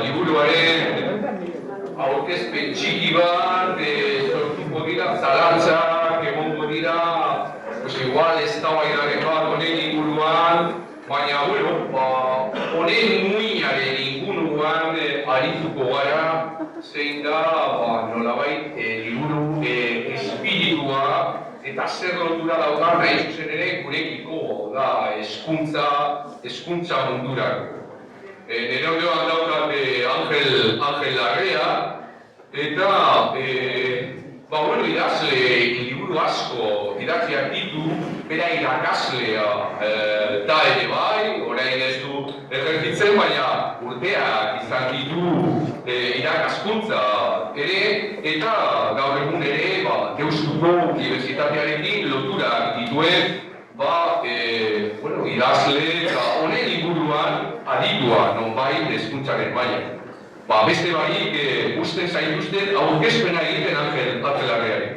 liburuaren aurkezpen txiki bat, sortuko dira, zalantzak, egongo dira, igual eztabaidaren bat honen inguruan, baina, honen muinaren inguruan arituko gara, zein da, nolabait, liburu espiritua, eta zer lotura daukan nahi zuzen ere gurekiko da hezkuntza mundurako. Nire ondoan daukat Angel Larrea, eta idazle liburu asko idatziak ditu, bera irakaslea da ere bai, orain ez du ejerzitzen, baina urteak izan ditu irakaskuntza ere, eta gaur egun ere Deustuko Unibertsitatearekin loturak dituen idazle eta honen inguruan aditua nonbait hezkuntzaren mailan. Beste barik usten zaituzten aurkezpena egiten Angel Larreari.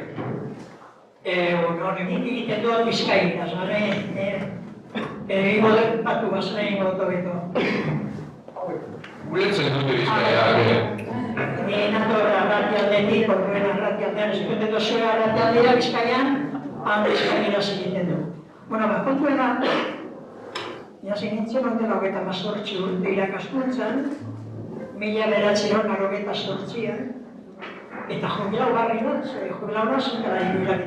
Nik egiten dut Bizkaiaz, egingo dut batu bazena egingo dut beto. Guretzen dute Bizkaiak. Nator arratialdetik, horren arratialdean, ezikuten dozue arratialdea Bizkaian, Bizkaiaz egiten du. Kontuena, jasi nintzen ondela 28 urte irakaskuntzan, 1998an, eta jubilau barri bat, jubilau nazikara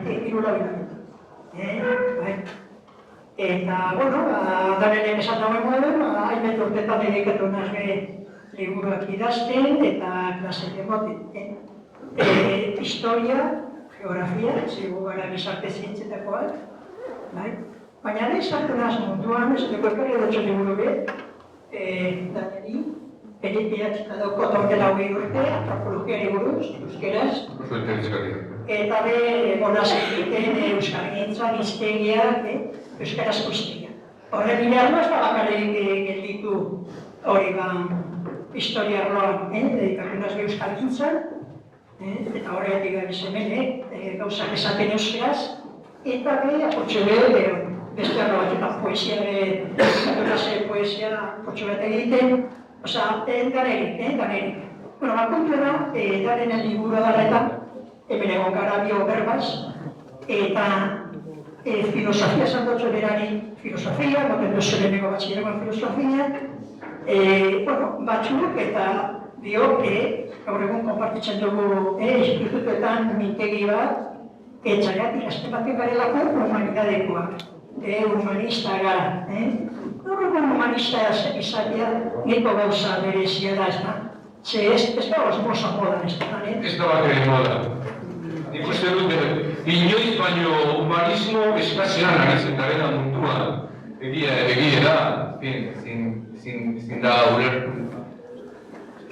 hirulau hilabete. Eta, danenen esan dagoen moduen, hainbet urtetan dedikatu nazbe liburuak idazten eta klasek emoten. Historia, geografia, zigu gara gizarte zientzetakoak, baina nahi sartu naz munduan, ez dugu ekarri dutxo liburu bet, daneri, Elipiatzita dauko tautela 20 urte, antropologiari buruz, euskeraz. Eta honaz egiten euskargintzan, hiztegiak, euskaraz guztia. Horren bidean ez da bakarrik gelditu hori historia arloan, dedikatu nazbe euskargintzan, eta horregatik gabiz hemen, gauzak esaten euskaraz, eta apurtxo beste arlo batzutan poesia, apurtxo bat egiten, ganerik. Kontu da, danenen liburu darretan, hemen egon gara bio berbaz, eta filosofia zandotxo berari filosofia, moten duzu leheneko batxilleroan filosofia, batzuk eta dio, gaur egun konpartitzen dugu institutuetan mintegi bat, etxareat ikasten baten garelako humanidadekoak, humanista gara. Gaur egun humanista izatea niko gauza berezia da, ez da? Ez da osmosa modan, ez da? Ez da bakaren moda. Nik uste dut, inoiz baino humanismo eskazean aritzen darela munduan. Egia da, zin da ulertu.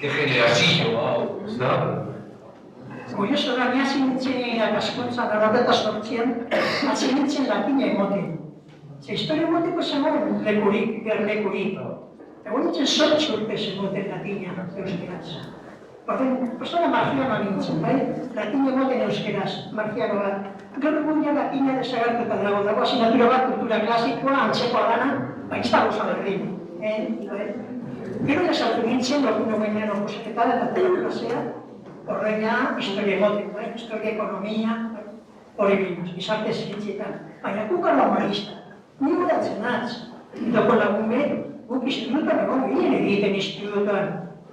Ke generazio, ez da? Kurioso da, ni hasi nintzen irakaskuntzan, 98an, hasi nintzen latina emoten. Historia emoteko zegoen lekurik, gerlekurik. Egon nintzen 8 urte zegoen latina euskeraz. Persona marcianoa nintzen, latina emoten euskeraz, marciano bat. Gaur egun ja latina desagertuta dago asignatura bat, kultura klasikoa, antzekoa dana, ez dago zaberrin. Gero jasartu nintzen, lortu gainean oposaketa eta teleklasea, horreina historia emoten, historia ekonomia, hori binuz, gizarte zientzietan. Baina kukala humanista. Ni horatzen naz, doko lagunbe, guk institutuan egon egiten institutuan.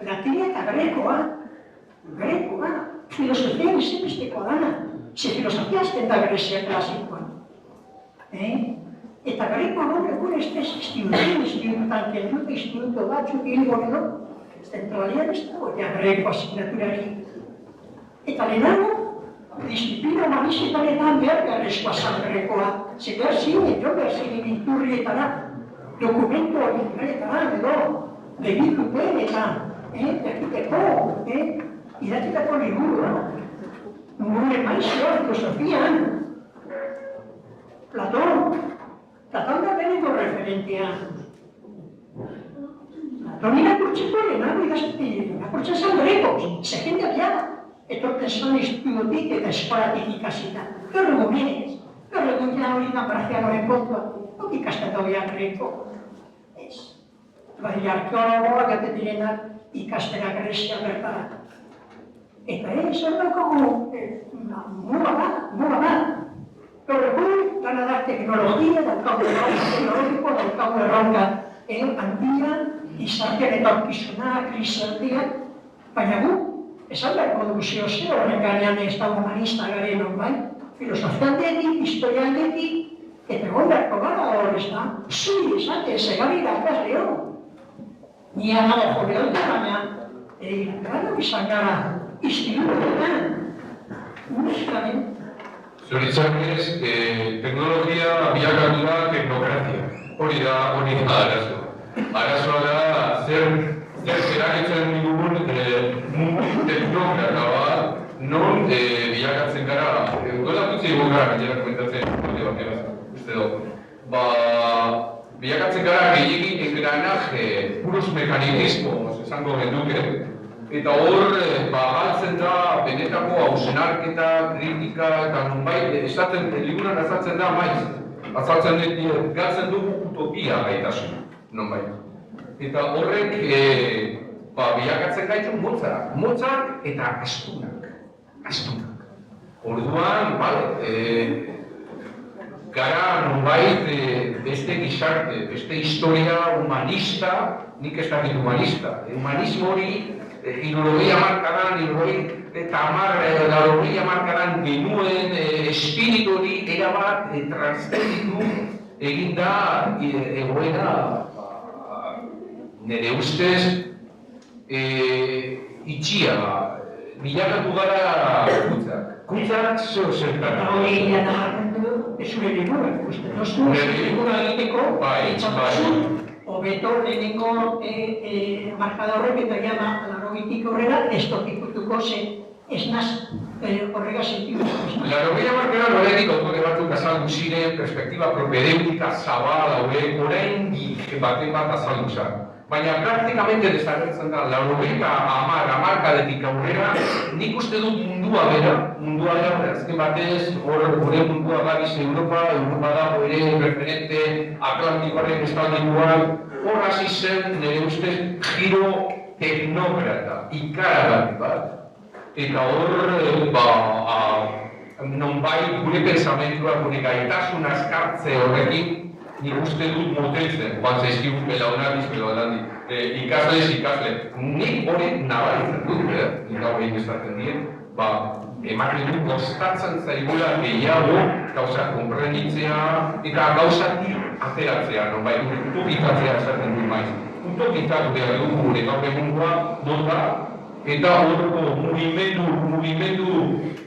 Latina eta grekoa, filosofia bizibiztekoa dana. Ze filosofia azten da Grezia klasikoan. Eta grekoa gaur egun ez institututan kendut, institutu batzuk hilgon edo, zentralian ez dago, eta greko asignaturari. Eta lehenago, disiplina humanistetanetan beharrezkoa zan grekoa. Ze behar zinen iturrietara, dokumentu orientaretara, edo, begituten eta, jakiteko, idatzitako liburua. Gure maizioa, filosofian, Platón da beneko referentea. Platón irakurtzeko lehenago irakurtzen zan grekos, ze jendeak ja, etorten zan institutik eta eskolatik ikasita. Gaur egun gaur egun ja hori da marcianoren kontua, hok ikasten daudean greko. Ez. bai arkeologoak eta direnak ikastera Grezia bertara. Eta zer daukagu, muga da. Gaur egun, dana da teknologia, daukagu erronka teknologiko, daukagu erronka handia, izartean eta aurkizuna, krisialdiak, baina gu, esan beharko dugu zeo horren gainean ez da humanista garen honbai, filosofialdetik, historialdetik, eta egon beharko gara hor ez da, zui esate, segari da akasleo. Nia nago jode dut, baina, gara izan gara, institutuetan, musikaren. Zoritzarkez, teknologia bilakatu da teknokrazia. Hori da arazoa. Arazoa da zer eragitzen digugun mundu teknokrata bat, non bilakatzen gara, gola gutxi egon gara, gainera komentatzen, uste dut. Bilakatzen gara gehiagin engranaje, puros mekanismos, esango genduke. Eta hor, galtzen da, benetako hausenarketa, kritika, eta nonbait, liburan azaltzen da maiz. Azaltzen galtzen dugu utopia gaitasun, nonbait. Eta horrek, bilakatzen gaitu motzak eta astunak. Orduan, gara nonbait beste gizarte, beste historia humanista, nik ez dakit humanista. Humanismo hori, irurogei hamarkadan genuen espiritu hori erabat transferitu egin da egoera nire ustez itxia, bilakatu gara kuntzak zeo zertan. Hori naharren du, ez zure liburak, uste doztu, libura egiteko, itxapazun, hobeto lehenengo markada horrek eta jama larogitik horrela ez tokikutuko zen ez naz horrega sentidu. Larogeia markada horretik autore batzuk azaldu ziren, perspektiba propedeutika zabala hauek oraindik baten bat azaldu zen. Baina praktikamente desagertzen da, laurogeita hamarkadetik aurrera, nik uste dut mundua bera, azken batez, gure mundua da biz Europa dago ere referente Atlantikoaren estaldikoan, hor hasi zen nire ustez giro teknokrata, ikaragarri bat. Eta hor, nonbait gure pensamentua, gure gaitasun azkartze horrekin, nik uste dut moteltzen, joan zaizkigu belaunaldi, ikasle. Nik hori nabaritzen dut, nik hau egin esaten dien, ematen dut kostatzen zaigula gehiago gauza konprenitzea eta gauzatik ateratzea, nonbait utopikatzea esaten dut maiz. Utopikatu behar dugu gure gaur egungoa dota, eta horreko mugimendu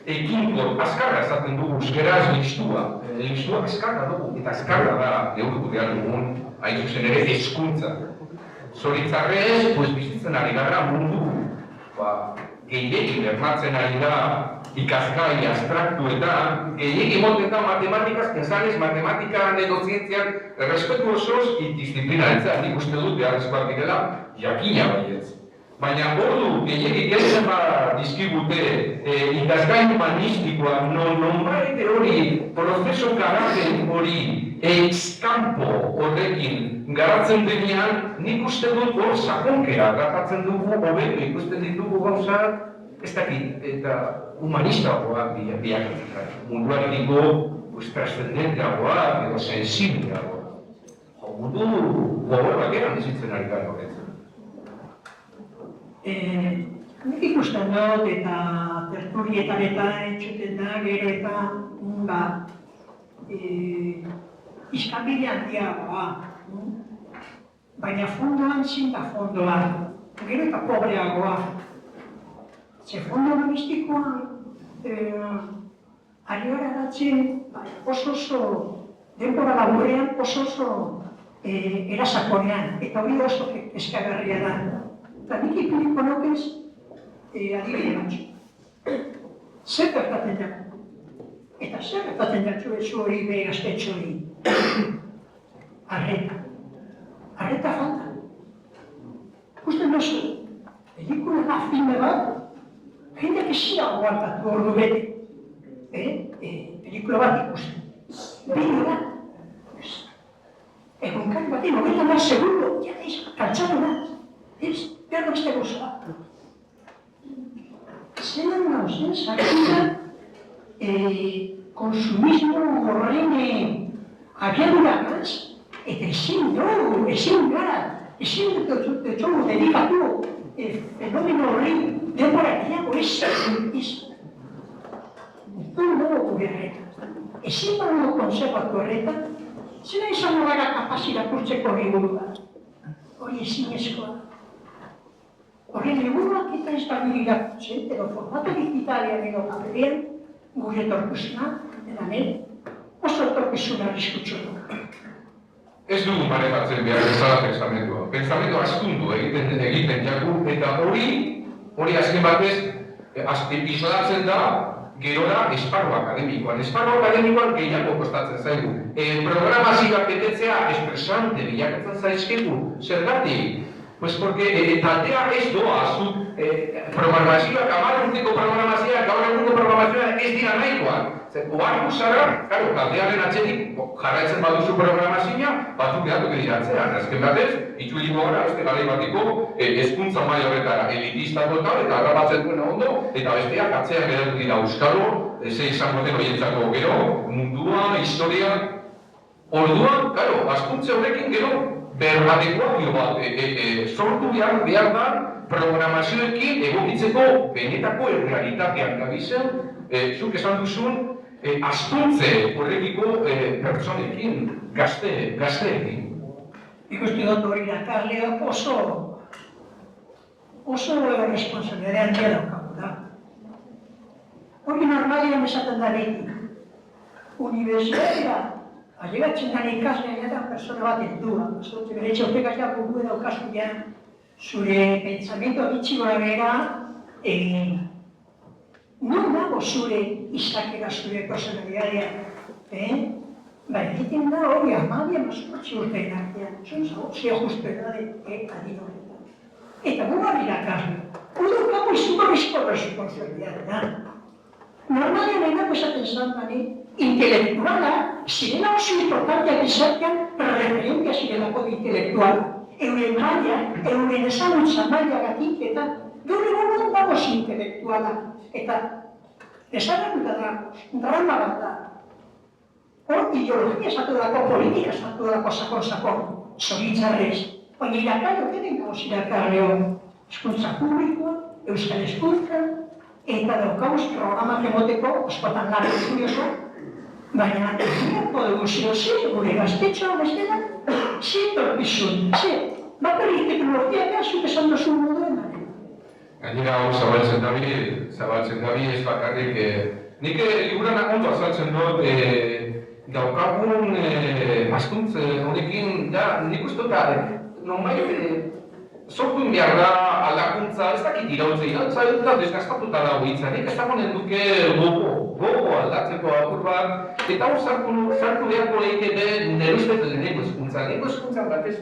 ekinkor azkarra esaten dugu, euskaraz listua azkarra dugu, eta azkarra da neurtu behar dugun, hain zuzen ere hezkuntza. Zoritzarrez, bizitzen ari gara mundu, gehiagin bermatzen ari da ikasgai abstraktuetan, gehiagin motetan matematikaz, pensanez, matematikan edo zientzian, errespetu osoz, disziplinarentzat, nik uste dut beharrezkoak direla, jakina baietz. Baina ordu gehiagik ezen dizkigute ikasgai humanistikoa, nonbait hori, prozeso garatzen hori, ex-campo horrekin garatzen denean, nik uste dut hor sakonkera gatatzen dugu, hobeto ikusten ditugu gauzak, ez dakit, eta humanistagoak biakatzen. Munduarekiko trascendenteagoak edo sensibleagoak. Mundu gogorrak eran bizitzen ari gara horretzen. Nik ikusten dut eta terturietan eta entzuten da, gero eta izkanbide handiagoa. Baina fondoan zin da fondoa, gero eta pobreagoa. Ze fondo humanistikoan ari gara datzen oso denbora laburrean oso erasakonean, eta hori oso eskagarria da. Eta nik ipuriko nokez adibide batzu. Zer gertatzen da? Eta zer gertatzen datzu etzu hori behe gaztetxo hori? Arreta falta. Ikusten duzu, pelikula da filme bat, jendeak ezia aguantatu ordu bete. Pelikula bat ikusten. Bide bat. Egunkari batean, 90 segundo, ja Galtzatu da, ez, behar beste goza. Zelan gauzen, sartuta, konsumismo horren abiadurakaz, eta ezin gara, ezin dutxogu dedikatu fenomeno horri denbora gehiago ez. Dugu gure horretan. Ezin baino konservatu horretan, zena izango gara kapaz irakurtzeko liburua. Hori ezinezkoa. Horren liburuak eta ez da gure irakurtzen, edo formato digitalean edo paperean, gure etorkizuna, hemen oso etorkizuna arriskutsu du. Ez dugu manejatzen behar bezala pensamentua. Pensamentua astundu egiten jaku, eta hori azken batez islatzen da gerora esparru akademikoan. Esparru akademikoan gehiago kostatzen zaigu. Programazioak betetzea espresante bilakatzen zaizkigu. Zergatik? Pues porque taldea ez doa, programazioak, 10 urteko programazioak, gaur egungo programazioak ez dira nahikoak. Oartu zara, taldearen atzetik jarraitzen baduzu programazioa, batzuk behatu gehiratzea. Azken batez, itxuliko gara, beste garai batiko hezkuntza maila horretara elitista total, eta arrabatzen duena ondo, eta besteak atzean geratu dira euskalo, ze izango den horientzako gero, mundua, historia. Orduan, askuntze horrekin gero, beradekoakio bat sortu behar da programazioekin egokitzeko benetako errealitatean gabizen, zuk esan duzun, askuntze horrekiko pertsonekin, gazteekin. Ikusti dut hori irakasleak oso responsabilidade handia daukagu da. Hori normalian esaten da beti. Unibertsitatea ailegatzen den ikaslea eta persona bat heldua. Bere txotekaz ja buruan daukazu ja zure pentsamendu bitxi gora behera egin. Non dago zure izakera, zure personalidadea? Egiten da hori 12-18 urteen artean. Ze justu edade adin horretan. Eta gu bat irakasle. Udurkago izugarrizko responsabilidadea. Normalian enako esaten zantani, intelektuala, zirela oso importanteak izatean, referentia zirelako de intelektuala. Euren maila, euren ezagutza mailagatik eta gaur egun dagoz intelektuala. Eta desagertuta da, drama bat da. Hor ideologia esatu dako, politika esatu dako sakon-sakon, zoritzarrez. Baina irakari oketen gauz irakarreo, hezkuntza publikoa, euskal hezkuntza, eta daukauz programak emoteko, oskotan lan kurioso, baina egineko dugu zio gure gaztetxoa bestela, etorkizun, bakarrik teknologiak zuk esan duzun moduen. Gainera hau zabaltzen dabi ez bakarrik, nik liburan ondo azaltzen dut, daukagun askuntz honekin, nik uste dut, nonbait, sortu behar da aldakuntza, ez dakit irautza eta desgaztatuta dago hitza, nik ez dagoen duke gogo aldatzeko apur bat, eta hor sartu beharko lehike nire ustez lehenengo hezkuntza. Lehenengo hezkuntza batez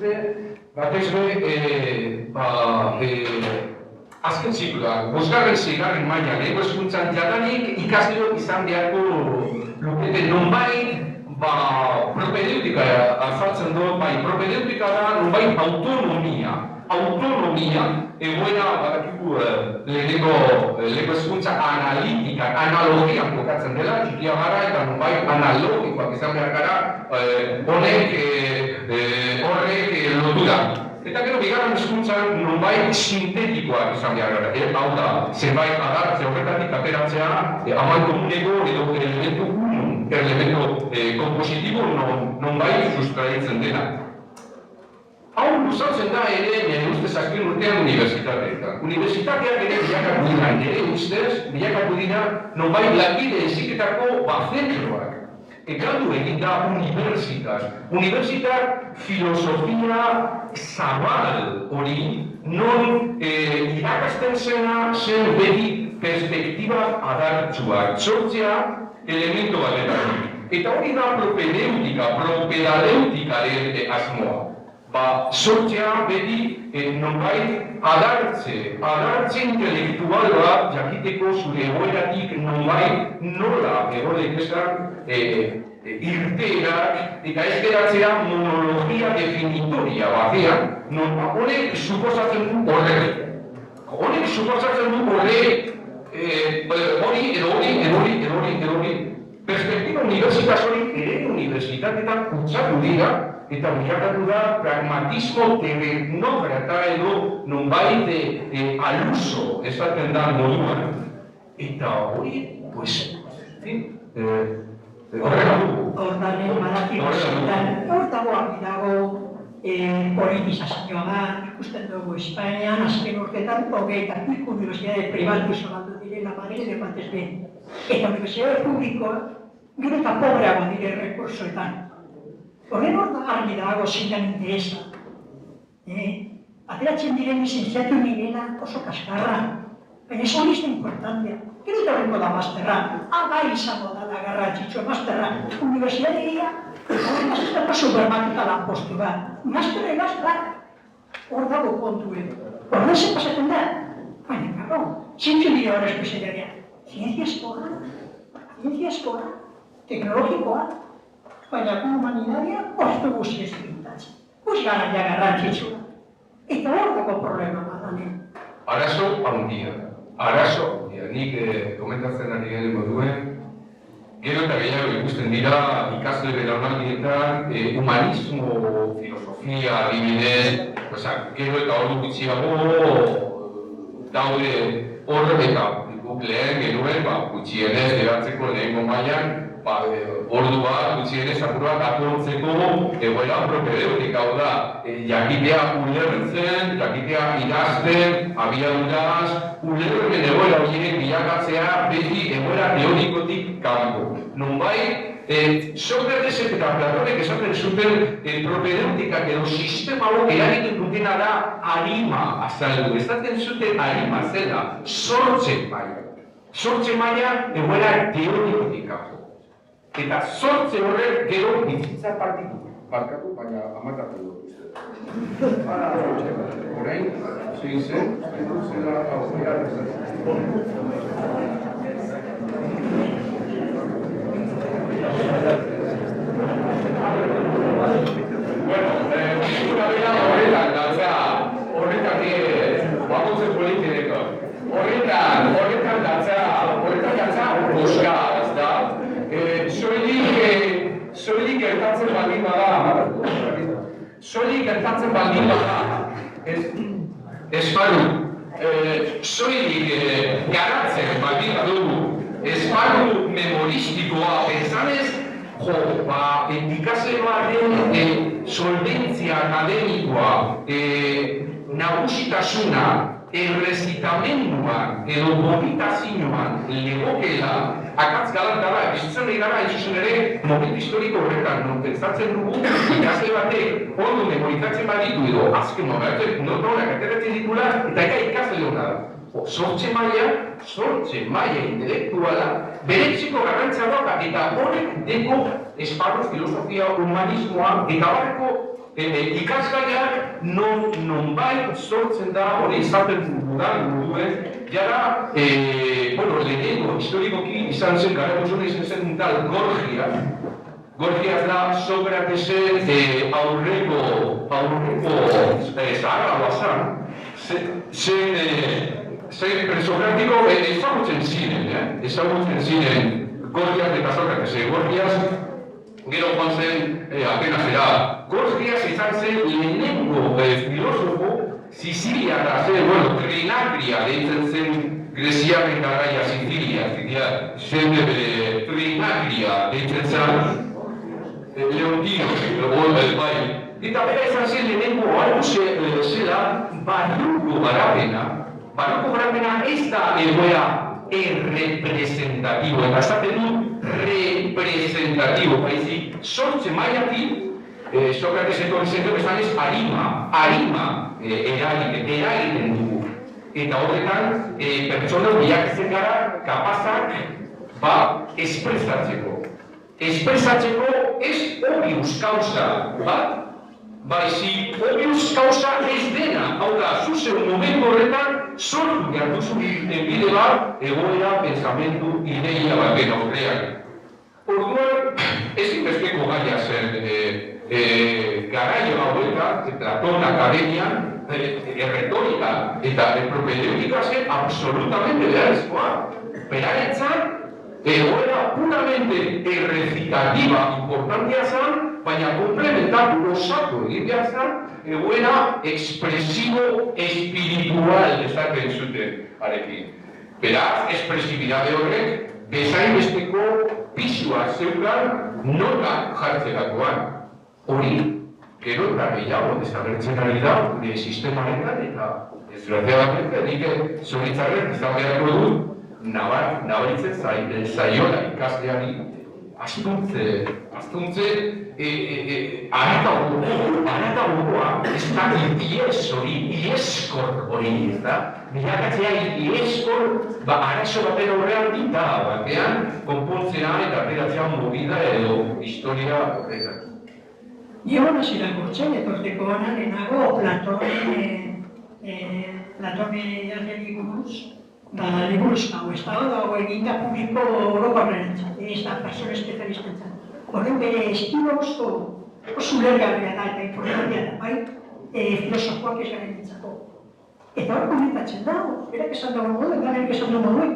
azken zikloa, 5. maila, lehenengo hezkuntzan jadanik ikasleok izan beharko lukete nonbait propedeutika azaltzen dut, propedeutika da nonbait autonomia, egoera badakigu lehenengo hezkuntza analogian kokatzen dela, txikia gara eta nonbait analogikoak izan behar gara, horrek lotura. Eta gero, bigarren hezkuntzan nonbait sintetikoak izan behar gara. Hau da, zenbait adartze horretatik ateratzea, amankomuneko edo elemento kompositibo nonbait sustraitzen dena. Hau luzatzen da ere, nire ustez azken urtean unibertsitateetan. Unibertsitateak ere bilakatu dira, nire ustez bilakatu dira nonbait lanbide heziketako zentroak. Galdu egin da unibertsitat filosofia zabal hori, non irakasten zena zen beti perspektiba adartsuak, sortzea elemento batetan. Eta hori da propedeutikaren asmoa. sortzea beti nonbait adartze intelektual bat jakiteko zure egoeratik nonbait nola egon daitezan irteerak eta ez geratzea monologia definitoria batean, non honek suposatzen du horrek. Honek suposatzen du horrek hori. Perspektiba unibertsitas hori ere unibertsitatetan kutsatu dira eta bilakatu da pragmatismo teknokrata edo nonbait aluso esaten da moduan. Eta hori, pues, horrela dugu. Hortaren badakik hortagoak dago politizazioa da, ikusten dugu Espainian, azken urtetan, 22 unibertsitate pribatu zabaldu direla Madrid batez behin. Eta unibertsitate publikoa, gero eta pobreago dire rekursoetan. Horren hor da argi dago zindan interesa. Ateratzen diren lizentziatu nivela oso kaskarra, baina ez hori izan importantea. Gero eta horrengo da masterra, bai izango da garrantzitsua masterra. Unibertsitatea, horren aziztako supermarketa lan postu bat. Masterra egaz da, hor dago kontuen. Horren zen pasatzen da, baina karo, zintzu dira hor espezialaria. Zientzia teknologikoa, baina humanidadia postu guzti ez pintatzen. Guz gara ja garrantzitsua. Eta hor dago problema bat, Arazo handia. Nik komentatzen ari garen moduen, gero eta gehiago ikusten dira ikasle belaunaldietan humanismo, filosofia, adibidez, gero eta ordu gutxiago daude hor eta lehen genuen gutxienez geratzeko lehengo mailan ordu bat gutxienez apurua atortzeko egoera propedeutik, hau da jakitea ulertzen, jakitea idazten, abiaduraz, ulertzen egoera horiek bilakatzea beti egoera teorikotik kanpo. Nonbait, Sócrates eta Platonek esaten zuten propedeutikak edo sistema hau eragiten dutena da arima azaldu. Esaten zuten arima zela, sortze maila. Sortze maila egoera teorikotik kanpo. Eta sortze horrek gero bizitza parkatu, baina amakatu dut uste. Horein, zein zen, zela aukera Una bera horretan datza, bakotzen politiko. Horretan datza, boska, ez da? Soilik gertatzen baldin bada, esparru, soilik garatzen baldin badugu, esparru memoristikoa pensanez, ikasle baten solventzia akademikoa, nagustasuna, errezitamenduan edo mobilitazioan legokela akatz galantara, bizitzen nahi gara itxusen ere momentu historiko horretan, non pentsatzen dugu ikasle batek ondo memorizatzen baditu edo azken momentu notorak ateratzen ditula eta ikasle hona da. Sortze maila intelektuala bereziko garrantzia dauka eta horrek deko esparru filosofia, humanismoa eta barreko ikasgaiak nonbait sortzen da hori izaten dudan moduen, jara, lehenengo historikoki izan zen, gara guztuna izan zen tal Gorgias. Gorgias da Sócratesen aurreko zaharra bazan, zen presokratiko ezagutzen ziren Gorgias eta Sócrates. Gorgias gero joan zen apenas era. Gorgias izan zen lehenengo filosofo Siciliara zen, Trinacria deitzen zen Greziaren garaia Sicilia zen Trinacria deitzen zen Leontino, eta bera izan zen lehenengo hau zela barruko garapena ez da egoera errepresentatibo, eta esaten du representatibo, baizik sortze mailatik Sócrates etorri zen dut esan ez arima eragiten dugu. Eta horretan, pertsona bilakatzen gara kapazak espresatzeko. Espresatzeko ez obvious causa bat, baizik obvious kausa ez dena, hau da, zuzeu momentu horretan sortu behar duzu bide bat egoera, pensamentu, ideia baten aurrean. Orduan, ezinbesteko gaia zen garaio hauetan, Platon akademian, erretorika eta propedeutika zen absolutamente beharrezkoa. Beraretzan, egoera puramente errecitativa importantea zen, baina komplementatu osatu egin behar zen, egoera expresibo espiritual esaten zuten arekin. Beraz, expresibidade horrek, bezainbesteko pisua zeukan nola jartzerakoan. Hori, gero eta gehiago desagertzen ari da gure sistemaretan eta desgraziadamente nik zoritzarren izan beharko dut nabaritzen zaiola ikasleari astuntze aratagoa ez da ieskor hori ez da bilakatzea ieskor arazo baten horrean dita batean konpontzea eta ateratzea movida edo historia horretan. Yo no sé la curchen, porque con Arenago, Platone jarri buruz, liburuz hau, ez dago eginda publiko orokorrenentzat, ez da persona espezialistentzat. Horren bere estilo oso ulergarria da eta importantea da, bai, filosofoak ez garen dintzako. Eta hor komentatzen dago, berak esan dago modu, ganek esan dago modu,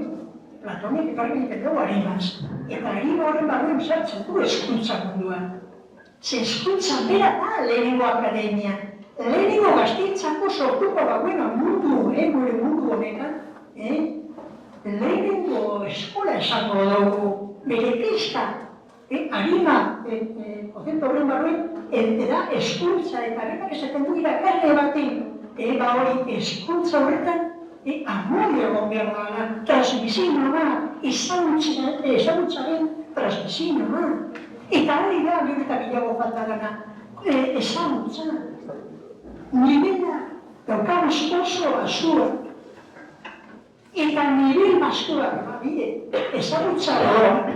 Platonek ekarri egiten dago harimaz. Eta harima horren barruen sartzen du eskuntza munduan. Ze eskuntza bera da lehenengo akademia. Lehenengo gaztientzako sortuko dagoena mundu, gure mundu honetan, lehenengo eskola esango dugu, bere pista, harima, konzeptu horren barruen, da eskuntza eta berak esaten du irakarle baten, hori eskuntza horretan, amodio egon behar da, transmisioa, ezagutzaren transmisioa. Eta hori da, gero eta gehiago falta dana, ezagutza. Nivela daukaguz oso basua. Eta nivel basua, ezagutza da.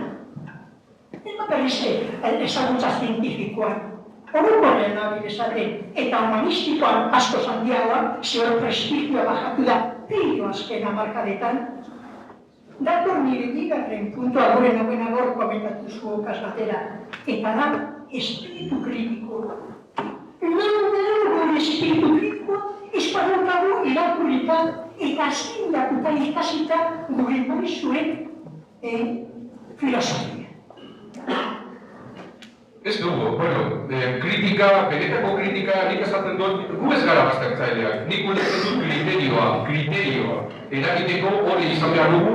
Ez da berrize ezagutza zientifikoan. Orokorren nabil esaten, eta humanistikoan asko zandiagoa, zehor prestigioa bajatu da, pilo azken hamarkadetan. Dator nire digarren puntua gure nagoen agor komentatu zuokaz batera, eta da espiritu kritiko. Gure espiritu kritiko espadaukagu irakurita eta zindakuta ikasita gure moizuen filosofia. Ez dugu, kritika, benetako kritika, nik esaten dut, gu ez gara baztertzaileak, nik ulertzen dut kriterioa. Eragiteko hori izan behar dugu,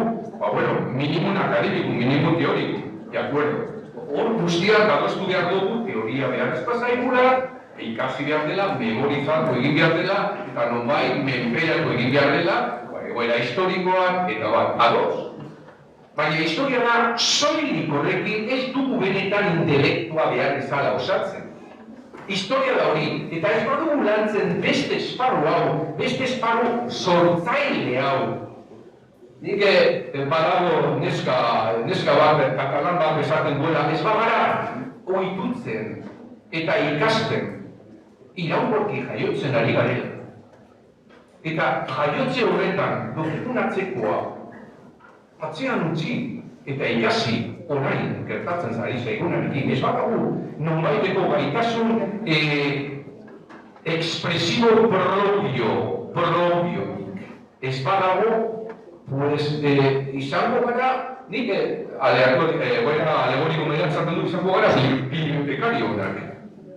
minimun akademiku, minimun teoriku, de acuerdo. Hor guztiak adostu behar dugu, teoria behar ez pasaigura, ikasi behar dela, memorizatu egin behar dela, eta nonbait menperatu egin behar dela, egoera historikoak, eta bat, ados. Baina historia da, soilik horrekin ez dugu benetan intelektua behar ezala osatzen. Historia da hori, eta ez badugu lantzen beste esparru hau, beste esparru sortzaile hau. Nik badago neska bat, katalan bat esaten duela, ez bagara ohitutzen eta ikasten iraunkorki jaiotzen ari garela. Eta jaiotze horretan dokumentatzekoa atzean utzi eta ikasi orain gertatzen zari zaigunarekin. Ez badago nonbaiteko gaitasun expresibo propio. Ez badago izango gara, nik alegoriko median zartzen du izango gara bibliotekario honak.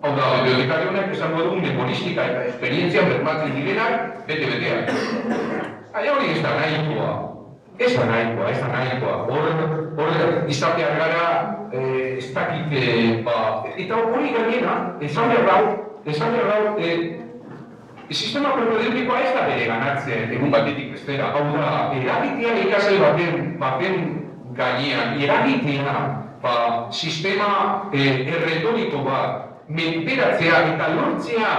Hau da, bibliotekario honak esango dugu memoristika eta esperientzia bermatzen direnak bete-beteak. Hori ez da nahikoa. Ez da nahikoa. Hor izateak gara, ez dakit, eta hori gainera, esan behar rau, sistema propedéutikoa ez da bere ganatzen egun batetik bestera. Hau da, eragitea ikasle baten gainean, eragitea sistema erretoriko bat, menperatzea eta lortzea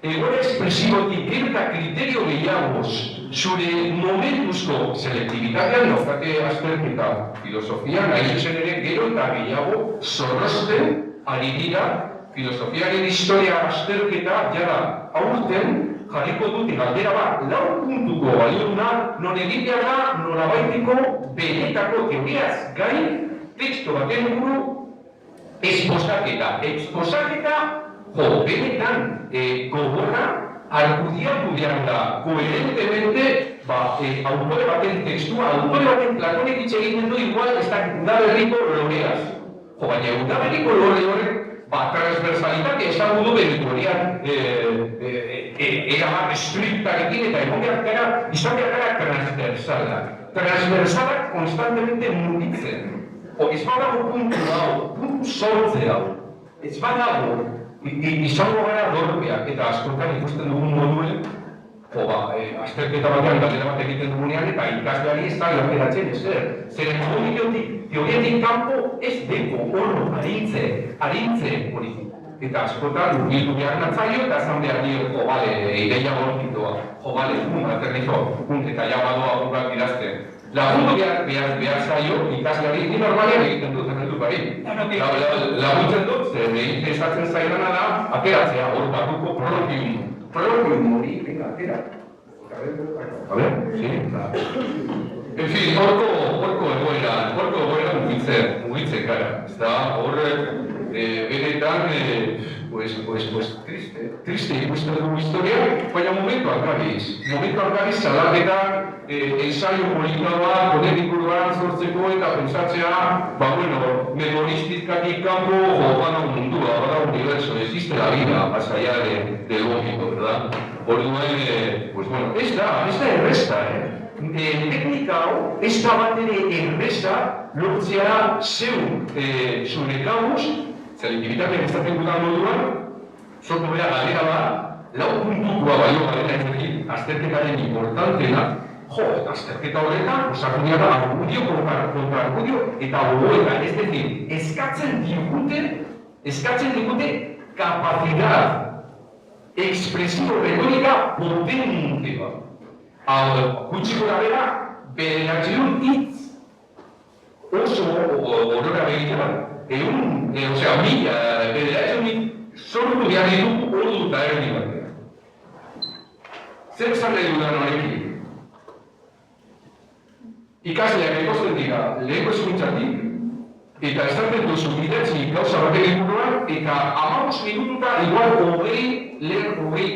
egoera espresibotik gero eta kriterio gehiagoz zure momentuzko selektibitatean daukate azterketa filosofian, nahi zuzen ere gero eta gehiago zorrozten ari dira filosofiaren historia azterketa jada aurten jarriko dute galdera bat, 4 puntuko balioduna, non egin behar da norabaiteko benetako teoriaz gain teksto baten inguru esposaketa. Esposaketa, benetan gogorra argudiatu behar da, koherentemente, autore baten tekstua, autore baten Platonek hitz egiten du igual ez da Udaberriko loreaz. Baina Udaberriko lore horrek, transversalitate esan du benetoria erabat estriktarekin eta izan behar gara transversalak. Transversalak konstantemente mugitzen. Ez badago puntu hau, puntu sortze hau. Ez badago, izango gara dorbeak eta askotan ikusten dugun moduen, azterketa batean galdera bat egiten dugunean eta ikasleari ez da galderatzen ezer. Zeren teoriatik kanpo ez deko horro arintze hori. Eta askotan urbildu behar natzaio eta esan behar dio, ideia gorkitoa, eta jabadoa burrak dirazten. Lagundu behar zaio ikasleari ni normalean egiten dut, laguntzen dut, zer interesatzen zailana da, ateratzea hor batuko prologium hori, venga, atera. A ver, sí, en fin, horko egoera mugitzen gara. Ez da, hor, benetan, triste ikusten dugu historia, baina momentuak gabiz, salaketan, ensaio polita bat, honen inguruan sortzeko eta pentsatzea, memoristikatik kanpo, bada mundua, bada universo, existe la vida, más allá de lógico, ¿verdad? Orduan, ez da erresta, teknika hau, ez da bat ere erresta lortzea zure kabuz, selektibitate estaten gudan moduan, sortu behar galera bat, 4 puntukoa balio galera ezagin, azterketaren importantena, azterketa horretan, osatu behar da, argudio kontra argudio, eta gogoeta, ez decir, eskatzen digute capacidad expresivo retórica potente bat. Gutxiko da bera, bederatzerun hitz oso horrela begitean, bederatzerun hitz sortu behar ditugu ordu eta erdi batean. Zer esan nahi dudan horrekin? Ikasleak ekosten dira lehenko hezkuntzatik, eta esaten duzu idatzi gauza baten inguruan, eta 15 minututa igual 20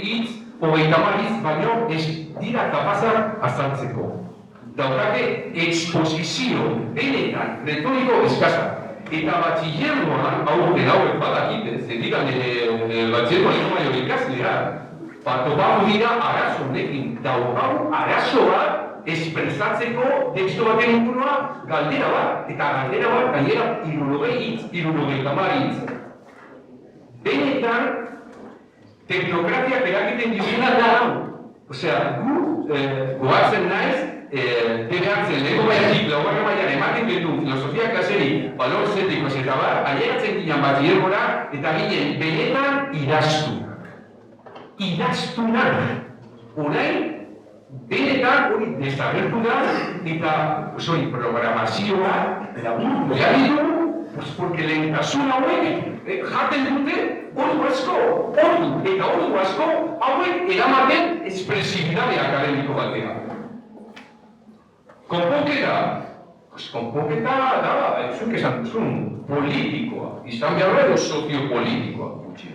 hitz, 30 hitz, baino ez dira kapazak azaltzeko. Daukate exposizio benetan retoriko eskasa. Eta batxillergoan, hauek badakite, zediran batxillergoan ero maio ikaslea, topatu dira arazo honekin, daukau arazoa espresatzeko teksto baten ingurua galdera bat, eta galdera bat gainera 70 hitz. Benetan, teknokratiak eragiten dizuna da hau. Osea, goatzen naiz, tebeatzen lego maiatik, laugarren maian ematen ditu filosofia klaseri, balor zetikoz eta aieratzen ginen batxillergora, eta ginen benetan idaztunak. Orain, benetan hori desagertu da, eta programazioa lagundu behar ditu, porque lehentasun hauek jaten dute ordu asko hauek eramaten espresibidade akademiko batea. Konponketa da, zuk esan duzun, politikoa, izan behar edo soziopolitikoa gutxi.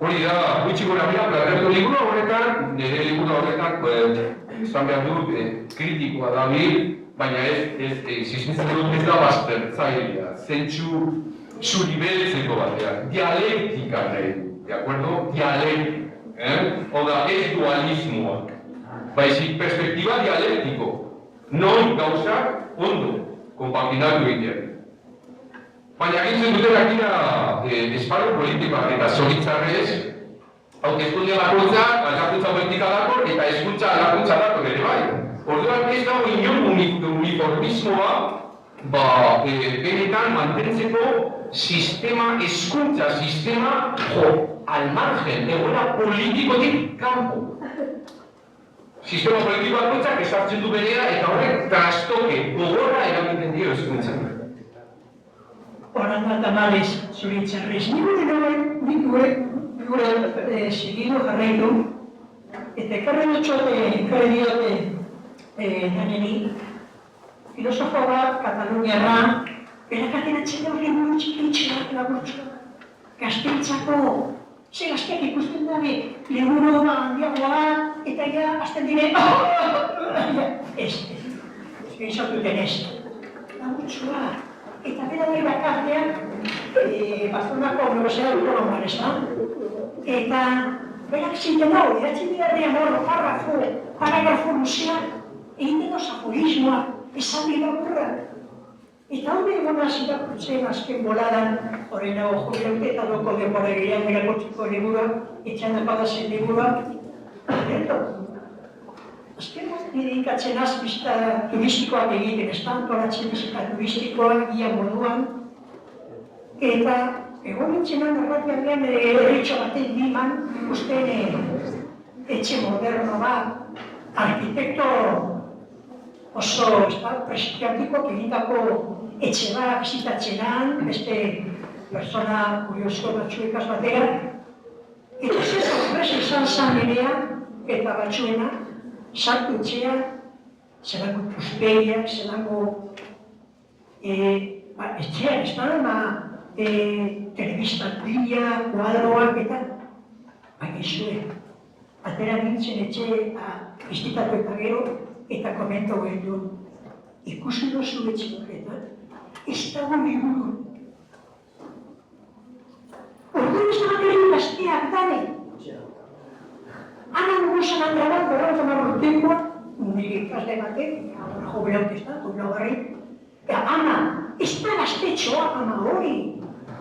Hori da, gutxi gora bera, Platerto liburu horretan, nire liburu horretan, izan behar dut, kritikoa da baina existitzen dut ez da baztertzailea, zentsu nibeltzeko batean, dialektika nahi, de acuerdo? Dialektika, oda ez dualismoak, baizik perspektiba dialektiko, non gauzak ondo, konpaginatu egitean. Baina gintzen dutenak dira esparru politikoak eta zoritzarrez, hauteskunde bakoitzak, aldakuntza politika dakor eta hezkuntza aldakuntza dakor ere bai. Orduan ez dago inon uniformismoa benetan mantentzeko hezkuntza sistema al margen, egoera politikotik kanpo. Sistema politiko bakoitzak esartzen du berea eta horrek trastoke gogorra eragiten dio hezkuntzan. Oran da tamalez zuritzarrez. Nik gure segidu jarraitu, eta ekarri diote daneni, filosofo bat, Kataluniarra, berak ateratzen da liburu txiki laburtxoa. Gazteitzako, ze gazteak ikusten dabe, liburu handiagoa, eta ja, azten dire, ez, gizotuten ez. Laburtxoa, eta bera dira bakartean, Barcelonako Universidad Autonomoan, ez da? Eta berak zinten hau, idatzen dira paragrafo luzeak, egiten doz aforismoa, esan dira burra. Eta hau egona zirakurtzen azken boladan, horren hau jubilaute eta doko denbora egilean erakotziko liburua, etxan apadazen liburua. Azken dedikatzen az bizita turistikoak egiten, ez da antolatzen bizita turistikoak guia moduan. Eta egon nintzenan narratianean erritxo baten diman, ikusten etxe moderno bat, arkitekto oso prestigiatikoak egitako etxe bat bizitatzenan, beste persona kurioso batzuekaz batera. Eta zer sorpresa izan zan nirea, eta batzuena, sartu etxea, zelango ikuspegiak, zelango etxean, ez da, telebistak kuadroak eta baina izue. Atera nintzen etxe bizitatu eta gero eta komento gehen du. Ikusi dozu etxe horretan, ez dago liburu. Orduan ez dago egin gazteak dane. Ana nugusan andrabat, berrautan arrotekoa, nire ikasle batek, jubilaut ez da, jubilagarri. Ana, ez da gaztetxoa, ama hori.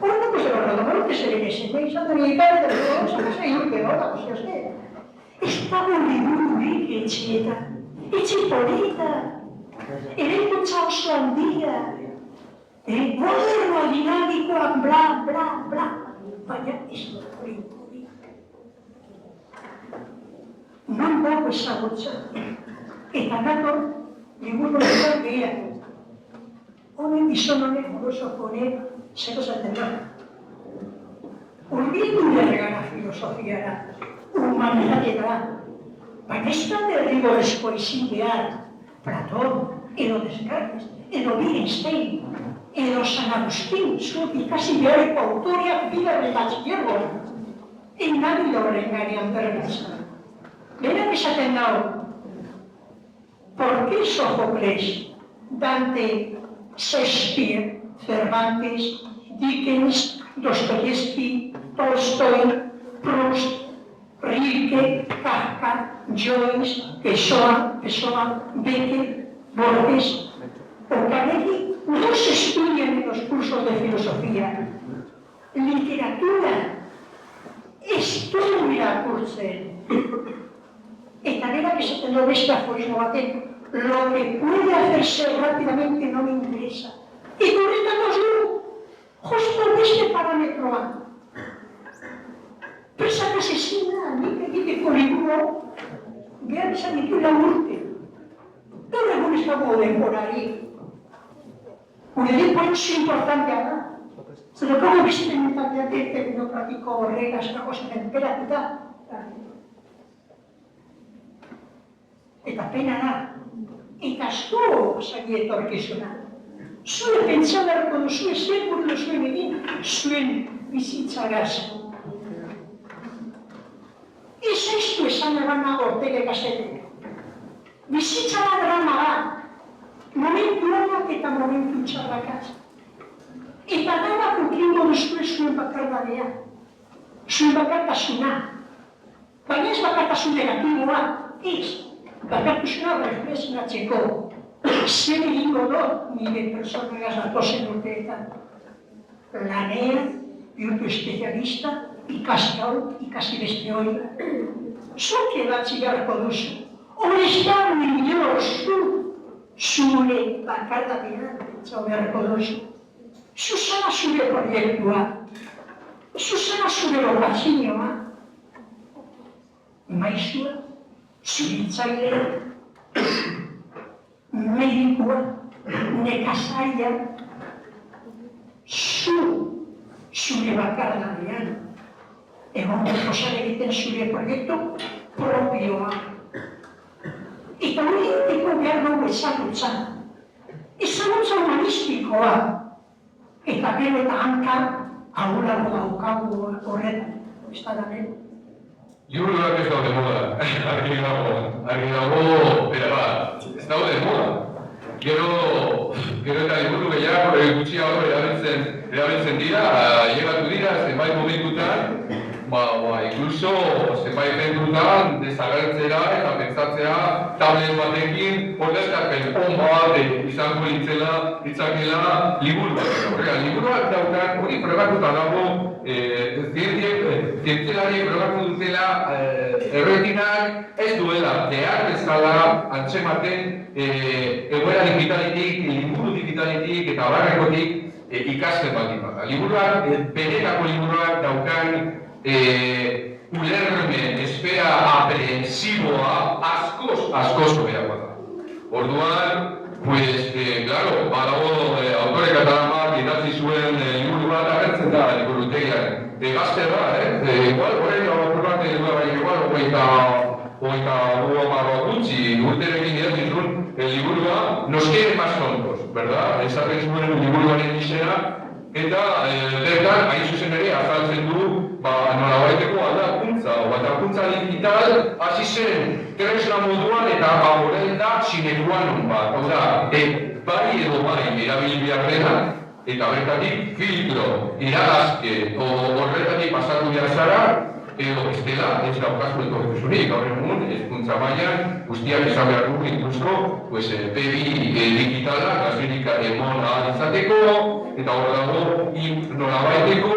Horreko zer horretan, horreko zer ere zen, izan da nire ikare, eta zan urte horra, ozioste. Ez dago libururik etxeetan, etxe polita, eraikuntza oso handia, moderno dinamikoak, bla, bla, bla, baina ez dago libururik. Non dago ezagutza, eta nator liburu horretan gehiago. Honen gizon honek, filosofo honek, zer esaten da. Urbildu derregana filosofiara, humanitateetara, baina ez da derrigorezko izin behar Platón, edo Descartes, edo Wittgenstein, edo San Agustín, zuek ikasi beharreko autoriak bigarren batxillergoan, nabil horren gainean berbitza. Berak esaten dago, ¿por qué Sófocles, Dante, Shakespeare, Cervantes, Dickens, Dostoyevsky, Tolstoy, Proust, Rilke, Kafka, Joyce, Pessoa, Becker, Borges o Carnegie no se estudian en los cursos de filosofía. Literatura, historia kurtzen. Eta berak esaten du beste aforismo baten, lo que puede hacerse rápidamente no me interesa. Y horretan du, justo beste parametroa. Presakaz ezin da, nik egiteko liburu, behar izan ditu urte. Gaur egun ez dago denborari. Gure denbora oso importantea da. Zero como bizitenetatea teknokratiko horregaz nagozen enperatuta. Eta pena da. Eta zu zari etorkizuna. Zuen pentsa beharko duzue, zer gure duzuen egin, zuen bizitzaraz. Ez ez du esan errana Ortega Gassetek. Bizitzara drama da, momentu honak eta momentu txarrakaz. Eta danak ukingo duzue zuen bakardadea, zuen bakartasuna. Baina ez bakartasun negatiboa, ez. Bakartasuna reflexionatzeko. Zer egingo dut nire personagaz datozen urteetan. Lanean, bihurtu espezialista, ikasi beste hori. Zuk ebatzi beharko duzu. Horreztan milio zure bakardadean pentsa beharko duzu. Zuzana zure proiektua. Zuzana zure lokazioa. Maizua, zuritzailea, medikua, nekazaria, zure bakardadean, egon proposan egiten zure proiektu propioa. Eta hori egiteko behar dugu ezagutza. Ezagutza humanistikoa. Eta gero eta hanka ahulago daukagu horretan. Ez da garen. Liburuak ez daude moda, argi dago, ez daude moda. Gero eta liburu gehiago gutxiago erabiltzen dira, llegatu dira zenbait momentutan, incluso zenbait momentutan desagertzera eta pentsatzea tablet batekin ordezkapen on bat izango litzakela liburu bat. Liburuak daukan hori probatuta dago, zientzialari probatu dutela erretinak ez duela behar bezala antzematen egoera digitaletik, liburu digitaletik eta barrekotik ikasten baldin bada. Liburuak, benetako liburuak daukan ulermen, esfera aprehensiboa askoz hobeagoa da. Orduan, claro, badago autore katalan bat idatzi zuen liburu bat agertzen da liburutegian. Gazte da, igual, horrein bat hogeita gutxi urterekin idatzi zuen liburua Nos quieren más tontos, ¿verdad? Esaten zuen liburuaren izena, eta bertan, hain zuzen ere, azaltzen du nolabaiteko aldakuntza digital hasi zen tresna moduan eta horren da sine qua non bat. Hau da, bai edo bai erabili behar dena, eta bertatik filtro, iragazke, horretatik pasatu behar zara, edo bestela, ez daukazu etorkizunik, gaur egun, hezkuntza mailan, guztiak izan behar dugu, inkluso, PBI digitala, gazerik emon ahal izateko, eta hor dago, nolabaiteko,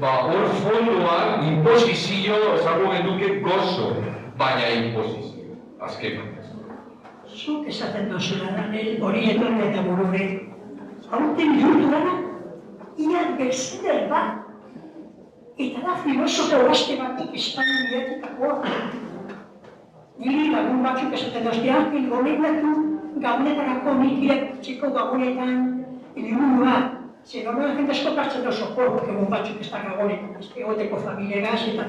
hor fondoan, imposizio, esango genduke gozo, baina imposizio, azkenan. Zuk esaten duzula da, hori etorri eta burure, hauten bihurtu dara, ia berzider bat, eta da filosofo gazte batik Espainiatik niri lagun batzuk esaten duztia, gobernatu gaunetarako nik irakurtzeko gabonetan liburua, ze normala jende asko partzen dozo pork egun batzuk ez da gabonetan, egoteko familiegaz eta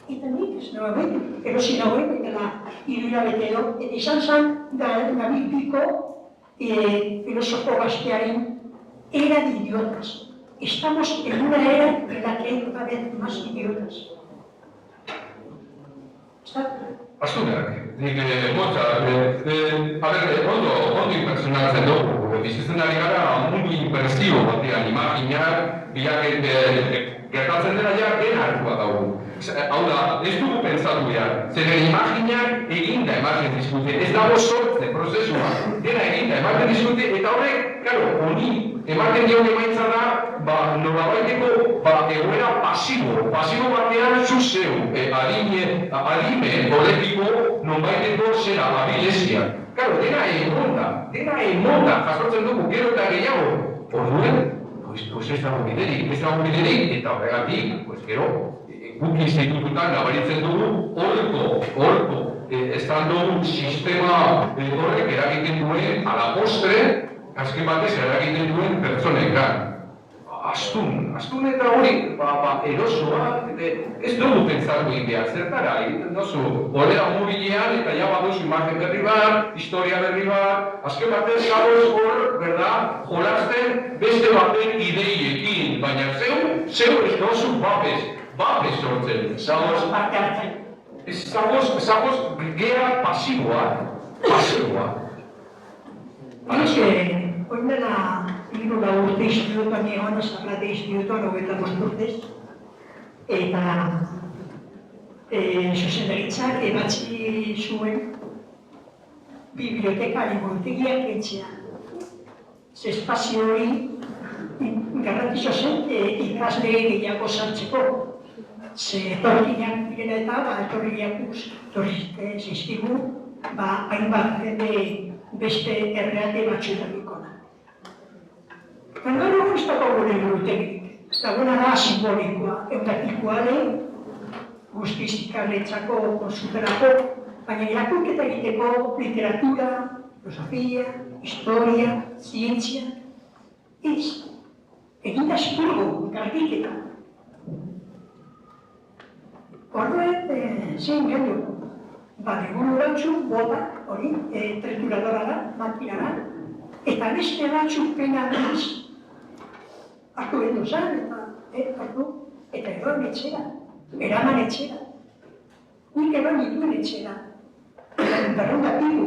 nik ez nagoen, erosi nagoen, eta hilabete edo, eta izan zen gabipiko filosofo gaztearen era de idiotas. Estamos en una era en la que hay cada vez más idiotas. ¿Está? Astunak, nik motza, ondo impertsionatzen dugu, bizitzen ari gara mundu impersibo batean, imaginak, gertatzen dela ja dena hartua daugu. Hau da, ez dugu pentsatu behar, zeren imaginak eginda ematen dizkute, ez dago sortze prozesua, dena eginda ematen dizkute, eta horrek, claro, honi ematen dion emaitza da, nolabaiteko egoera pasibo batean zuzeu, adime kolektibo nonbaiteko zera abilezia. Claro, dena emonda, jasotzen dugu gero eta gehiago. Orduen, ez dago biderik, eta horregatik, gero, guk institututan nabaritzen dugu horko estando sistema horrek eragiten duen ala postre, azken batez eragiten duen pertsonekan. Astun eta hori erosoa, ez dugu pentsatu egin zertara, egiten duzu horrela mobilean eta ja baduzu imagen berri bat, historia berri bat, azken batez gauz hor, jolazten beste baten ideiekin, baina zeu ez duzu babes sortzen, zagoz parte hartzen. Zagoz gera pasiboa. Oin dela hirura urte institutuan egon, Sagrate institutuan 25 urtez, eta zuzendaritzak ebatzi zuen biblioteka liburutegiak etxea. Espazio hori garrantzitsua zen ikasle gehiago sartzeko. Ze etorkinak direla eta etorri zizkigu hainbat beste erreate batzuetariko. Gaur egun ez dago gure liburutegirik. Dagoena da simbolikoa, eutatikoa guztizikaretzako, konsultarako, baina irakurketa egiteko literatura, filosofia, historia, zientzia, ez. egin da espurgo, garbiketa. Orduan, zein gero, liburu batzuk bota, hori, trituradora da, makinara, eta beste batzuk pena duz, hartu gendu zen, eta eroan etxera, eraman etxera. Nik eroan dituen etxera, berrunda pilu.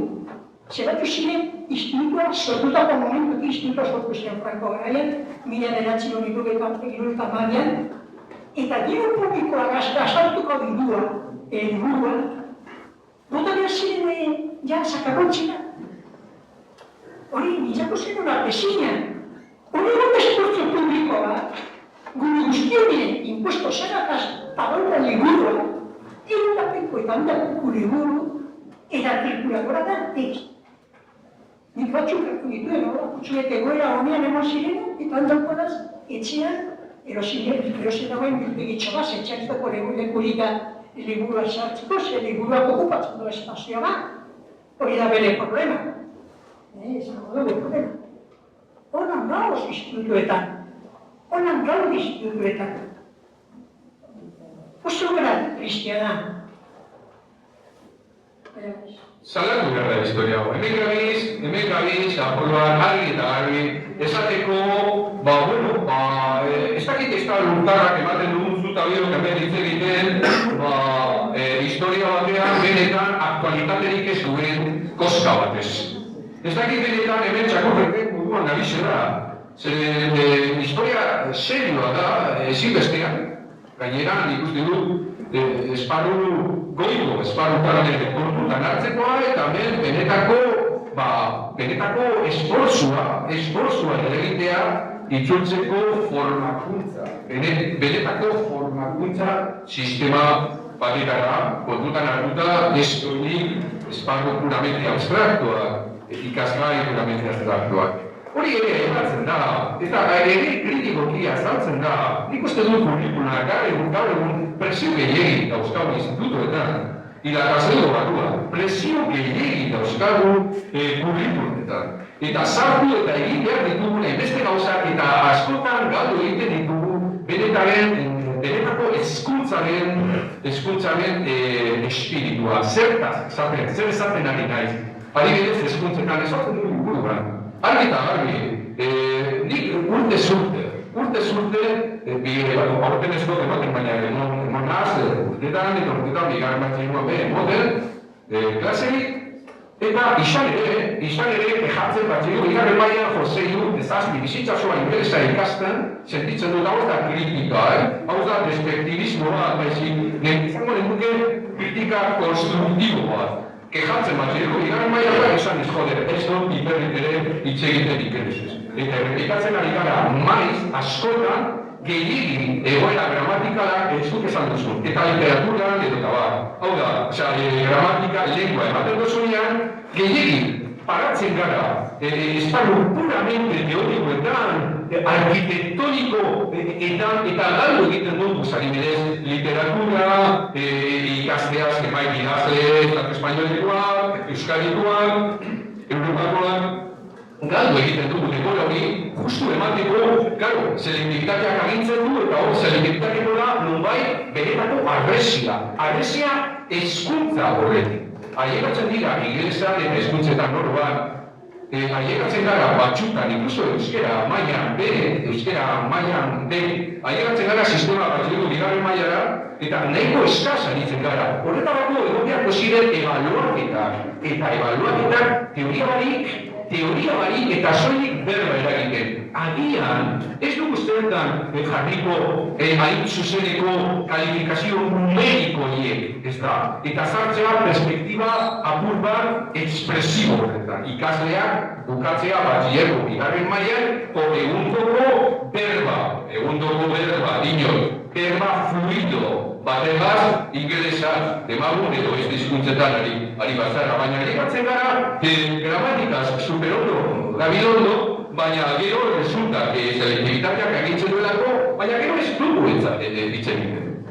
Zebatu ziren, institutua sortutako momentutik institutua sortu ziren Franco garaian, 1982an, eta diru publikoa gaztartuko helburua, bota behar ziren ja sakarrontzina. Hori, nizako zen hona pezinean, hori egon esfortzu publikoa, gure guztionien impuesto zerakaz pagauta liburua, erundapeko eta hundapeko liburu, eta trituradora da, nik batzuk hartu dituen, kutsuet egoera honean eman ziren, eta handauko daz, etxean, erosi dagoen bilbegitxo bat, etxeakitako lekurik da liburua sartzeko, ze liburuak okupatzen du espazioa bat, hori da bere problema. Zango dugu problema. Honan gauz institutuetan, honan gauz institutuetan. Oso gara kristiana. Salatu behar da historia hau. Hemen gabiz, apoloan argi eta garbi, esateko, ez dakit ez da lurtarrak ematen dugun zuta bero hemen hitz egiten, historia batean benetan aktualitaterik ez duen koska batez. Ez dakit benetan hemen txakorretek moduan nabizera, historia serioa da, ezinbestean. Gainera, nik uste du, esparru goiko, esparru paralele kontutan hartzekoa, eta benetako esfortzua egitea itzultzeko formakuntza. Benetako formakuntza sistema batetara, kontutan hartuta, ez hori esparru puramente abstraktua, ikasgai puramente abstraktuak. Hori ere ebatzen da, eta ere kritikoki azaltzen da, nik uste dut kurrikula gaur egun presio gehiagin dauzkagu institutoetan, irakasledo barua, presio gehiagin dauzkagu kurrikuletan. Eta sartu eta egin behar ditugu beste gauzak eta askotan galdu egiten ditugu benetako hezkuntzaren espiritua. Zer esaten ari naiz? Adibidez hezkuntzetan esaten dugu inguruan. Argi eta garbi, nik urtez urte, aurten ez dut ematen baina monaz, urtetan bigarren batxeikoan bere moten, klaserik, eta izan ere kejatzen batxeiko bigarren mailan joseiu, ezazpi, bizitzasoa interesa ikasten, sentitzen dut hau da kritika, hau da despektibismoa, izango nenuke kritika konstruktibo bat. Kejatzen batxeiko bigarren mailan esan ez joder, ez dut hiperrik ere itxegiten ikeresez. Eta errepikatzen ari gara, maiz, askotan, gehiagin egoera gramatikala ez duk esan duzu. Eta literaturan edo eta bat. Hau da, gramatika, lengua ematen duzunean, gehiagin paratzen gara, esparru puramente teorikoetan, arkitektoniko eta galdu egiten dugu, adibidez, literatura, ikasteaz, emaik idazle, estat espainolekoak, euskarikoak, europakoak, galdu egiten dugu denbora hori, justu emateko, claro, selektivitateak agintzen du, eta hor, selektivitateko da, nonbait, benetako arresia hezkuntza horretik. Ailegatzen dira, ingelesan eta hezkuntzetan noroan, ailegatzen gara batxutan, inkluso euskera mailan B, ailegatzen gara sistema batxuko bigarren mailara, eta nahiko eskaz aritzen gara. Horretarako egon beharko ziren ebaluaketak, eta ebaluaketak teoria barik eta soilik berba eragiten. Agian, ez dugu zertan jarriko hain zuzeneko kalifikazio numeriko hiek, ez da? Eta sartzea perspektiba apur bat ekspresibo horretan. Ikasleak bukatzea batxillerko bigarren mailan, egundoko berba, dinot, berba fluido, bategaz, ingelesan, demagun edo ez dizkuntzetan ari bazara, baina egatzen gara, gramatikaz superondo, gabilondo, baina gero resulta, selektibitateak agintzen duelako, baina gero ez dugu ditzen egiten.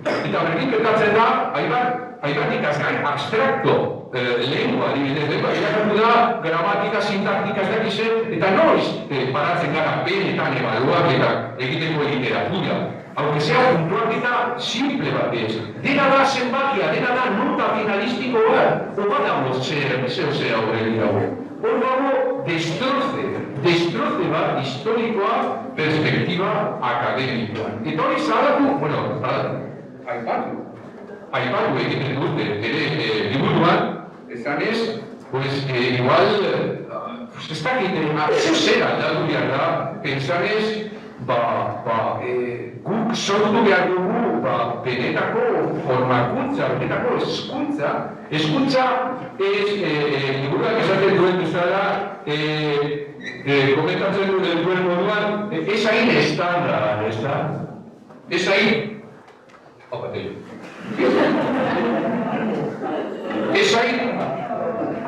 Eta berdin gertatzen da, hainbat ikasgai abstrakto lengua, adibidez, irakatu da gramatika, sintaktika ez dakizen, eta noiz paratzen gara benetan ebaluaketak egiteko literatura. Aunque sea puntuaketa simple bat ez. Dena da zenbakia, dena da nota finalistiko bat. Hor dago zeo horreli dago. Hor dago destroze bat historikoa perspektiba akademikoan. Eta hori zalatu, aipatu egiten dute, ere liburuan, esanez, igual, ez dakite, zuzera aldatu behar da, pensanez, guk sortu behar dugu benetako formakuntza, benetako eskuntza liburuak esaten duen bezala, komentatzen duen moduan, ez hain estandara, ez da? Ez hain,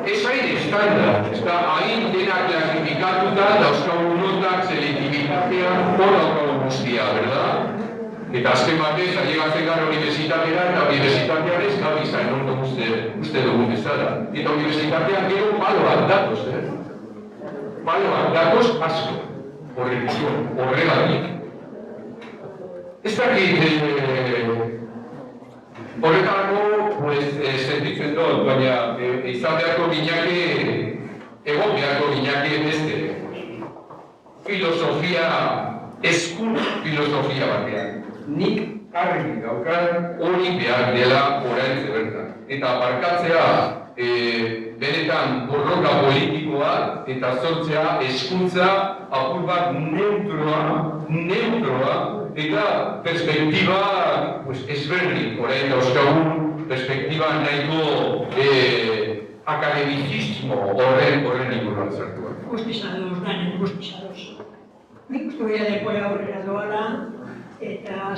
ez hain estandara, ez da, hain dena klasifikatuta, dauzkagu notak, selektibitatea, hor daukagu guztia, verdad? Eta azken batez, ailegatzen gara universitatera, eta universitatean ez gabizan, ondo uste dugun bezala. Eta universitatean gero baloak datoz, baloak datoz asko, horregatik. Ez dakit, horretarako, sentitzen dut, baina izan beharko ginake, egon beharko ginake beste filosofia, eskun filosofia batean. Nik argi daukan hori behar dela orain zebertan. Eta aparkatzea benetan borroka politikoa eta sortzea eskuntza apur bat neutroa eta perspektiba ezberdin. Orain dauzkagun perspektiba nahiko akademizismo horren inguruan zartuan. Guztizadoz, gainen guztizadoz. Nik uste behar dekoa aurrera doala, eta...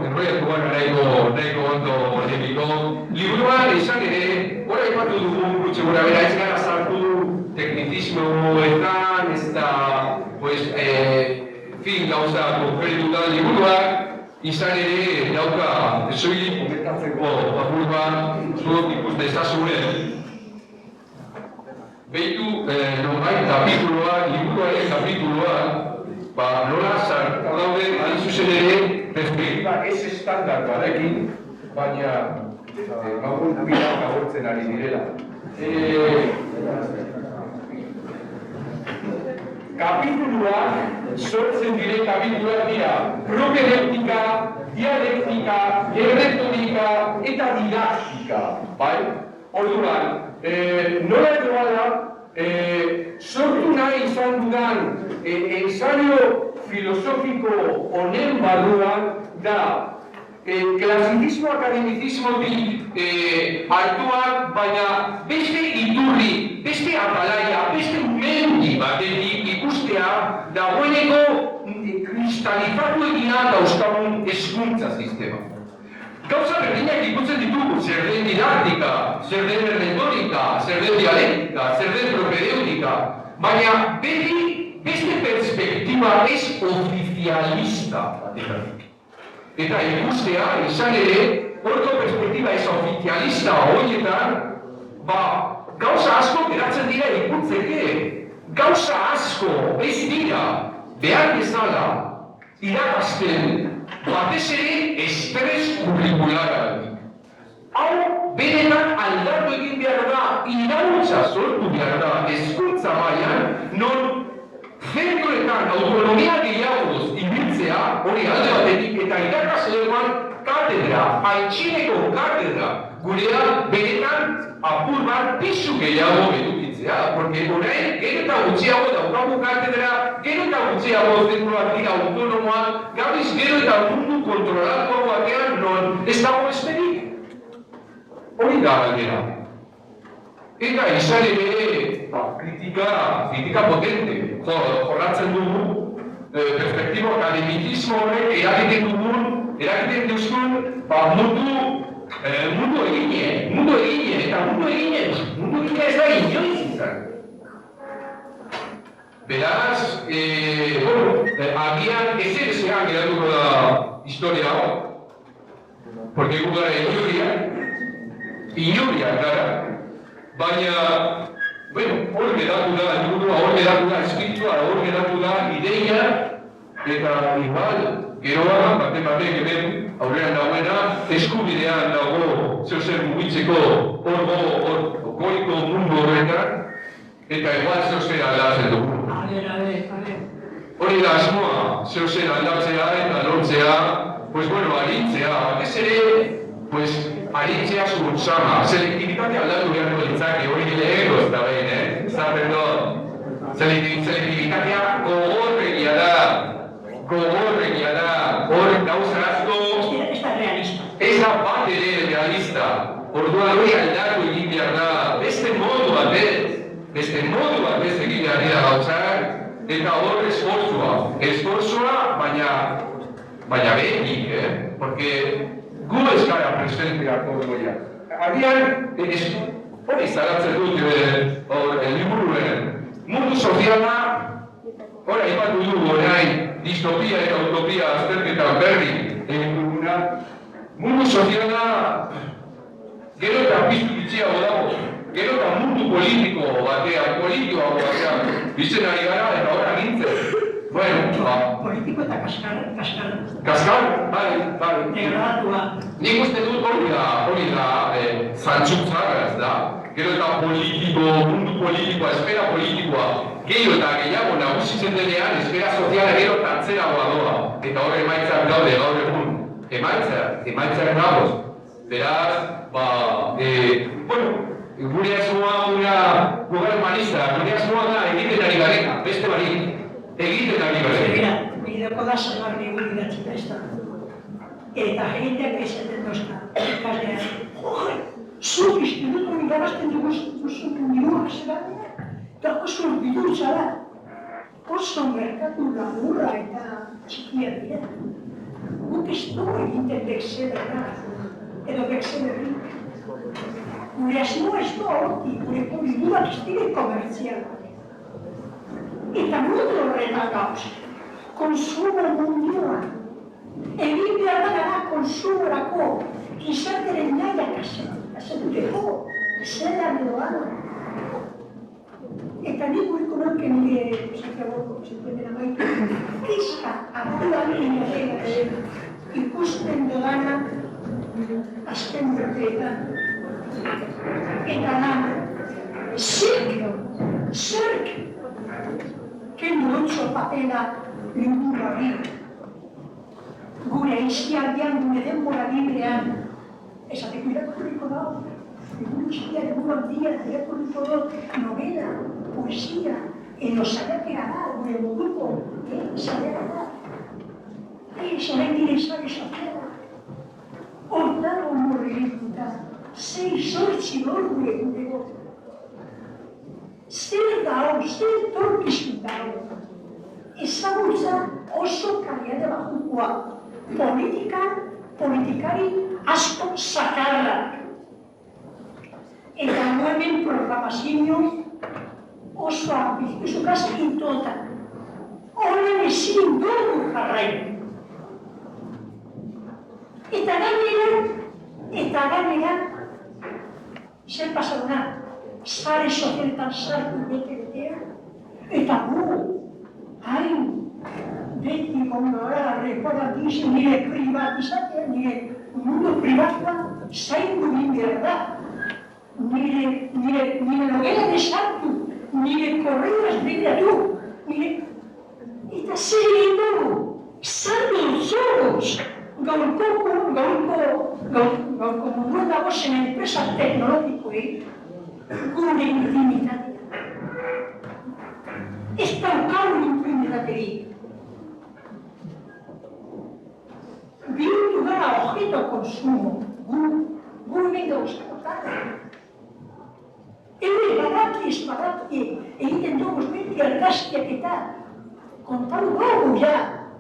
enroiatu gara nahiko ondo egiko. Liburuan izan ere, hori aipatu dugu gutxe gura bera, ez gara sartu teknizismoetan, ez da, gauza konkretuta liburuak, izan ere dauka soilik komentatzeko apur bat zuok ikus dezazuren. Behitu, liburuaren kapituloa, nola sartu dauden hain zuzen ere, perspektiba ez estandar barekin, baina gaur birak agortzen ari direla. Kapituluak, sortzen diren kapituluak dira propedeutika, dialektika, erretorika eta didaktika, bai? Orduan, nola edo bada, sortu nahi izan dudan ensaio filosofiko honen barruan da klasizismo akademizismotik hartuak, baina beste iturri, beste atalaia, beste mendi batetik ikustea dagoeneko kristalizatu egina dauzkagun hezkuntza sistema. Gauza berdinak ikutzen ditugu, zer den didaktika, zer den erretorika, zer den dialektika, zer den propedeutika, baina beste perspektiba ez ofizialista batetik. Eta ikustea, izan ere, horko perspektiba ez ofizialista horietan, gauza asko geratzen dira ikutzeke. Gauza asko ez dira behar bezala irakasten batez ere estres kurrikulara. Hau benetan aldatu egin behar da, irautza sortu behar da, hezkuntza mailan, non zentroetan autonomia gehiagoz ibiltzea, hori alde batetik, eta irakaslegoan katedra, aitzineko katedra, gurea benetan apur bat pisu gehiago edukitzea, porque orain gero eta gutxiago daukagu katedra, gero eta gutxiago zentroak dira autonomoak, gabiz gero eta mundu kontrolatuago batean non ez dago besterik. Hori da galdera. Eta izan ere kritika potente jorratzen dugu, perspektibo akademizismo horrek eragiten duzun mundu egine, eta mundu egine ez da inoiz izan. Beraz, agian ezer geratuko da historia hau, porque gu gara inuriak gara, baina, hor geratu da, helburua hor geratu da, espiritua hor geratu da, ideia, eta igual, geroa, baten hemen aurrean dagoena, eskubidean dago zer mugitzeko goiko mundu horretan, eta igual zer aldatzen dugu. Hori da asmoa, zer aldatzea eta lortzea, aritzea, batez ere, aritzea zurtzama, selektibitatea aldatu beharko ditzake, hori lehenko ez da behin, zaten dut, selektibitatea gogorregia da, hor gauza asko, ez da bat ere realista, orduan hori aldatu egin behar da, beste modu batez egin behar dira gauzak, eta hor esforzua, baina behenik, porque gu ez gara presenteak ordoia. Agian, hori zaratzen dut liburuen, mundu soziala, hori aipatu dugu orain, distopia eta utopia azterketan berri egin duguna, mundu soziala gero eta piztu bitxiago dago, gero eta mundu politikoago batean bizen ari gara eta hor agintzen. Politiko eta kaskar. Kaskar? Bai. Degradatua. Nik uste dut hori da zantzutzara ez da. Gero eta mundu politikoa, esfera politikoa, gehiago eta gehiago nagusitzen denean, esfera soziala gero eta atzeragoa doa. Eta hor emaitzak daude gaur egun. Emaitzak dagoz. Beraz, gure asmoa gobernu humanista, gure asmoa da egiten ari garena, beste barik. Egiten ari garena. Begira, bideko da salgarri guri datzen ez da. Eta egiteak esaten dozta, ikaslean. Zuk institutu irabazten duzun milua zera, eta oso bidurtza da. Oso merkatu laburra eta txikia dira. Guk ez dugu egiten bekzedera, edo bekzederri. Gure asmoa ez du hortik, gure liburuak ez dire komertziala. Eta mundu horretan gauz, konsumo mundua. Egin behar gara konsumorako gizarteren nahiak azatuteko, zelan edo gana. Eta nik guriko nuke nire zakeagoko zentendera maitu, kizka aktuan inatea ikusten dudana azken urteetan. Eta lan, zerk, kendu dutxo papela liburuari. Gure izkialdian, gure denbora librean, esateko irakurriko da, liburu txikia, liburu handia, irakurriko da, novela, poesia, edo saiakera da, gure moduko, saiakera da. Zaren dire sare soziala. Hortago murrirituta, 6-8 ordu eguteko. Zer da hau, zer torkizun da hau. Ezagutza oso kaliade bajukoa. Politikari asko zakarrak. Eta hemen programazio oso ambiziozukas intotan. Horren ezin dugu jarraitu. Eta gainera, zer pasaduna, sare sozialetan sartu bete-betea, eta gu, hain, beti gondora, rekordatizio, nire privatizatea, nire mundu privatua, zaindu behar da. Nire logela desartu, nire korreoaz begiratu, eta zer egin dugu, saldu zoguz, gaurko munduan dagozen enpresa teknologikoei gure intimitatea. Ez daukagun intimitaterik. Bihurtu gara objeto konsumo, gu hemen dauzkakotan. Badaki egiten dugu beti argazkiak eta kontatu dugu ja.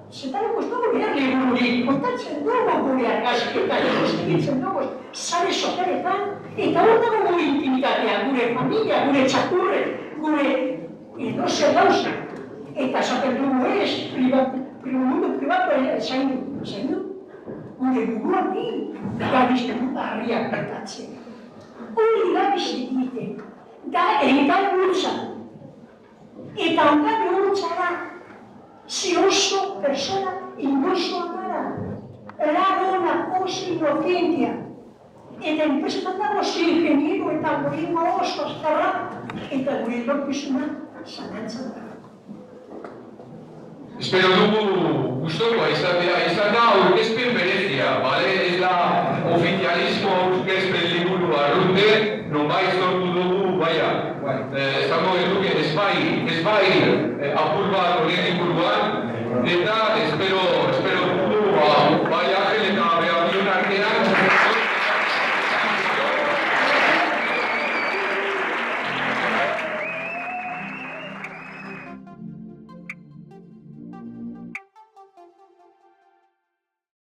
Zetaruko ez dugu behar libururik, kontatzen dugu gure argazkietan, egiten dugu sare sozialetan, eta hor dago gure intimitatea, gure familia, gure txakurre, gure edozer gauza. Eta esaten dugu ez, mundu pribatu zaindu. gure buruari gabizten harriak gertatzen. Hori gabizik egiten, da egiten gurtza. Eta ongan gurtzara, si oso persona ingozoa gara, lagona oso inocentia. Eta enpresetan dago ingeniero eta goringo oso azkarra, eta gure etorkizuna zalantzan da. Espero dugu gustokoa izatea, izan da aurkezpen berezia, bale? Ez da ofizialismo aurkezpen liburu arrunte, nonbait sortu dugu, baina, esango genuke ezbai apur bat horien inguruan, eta espero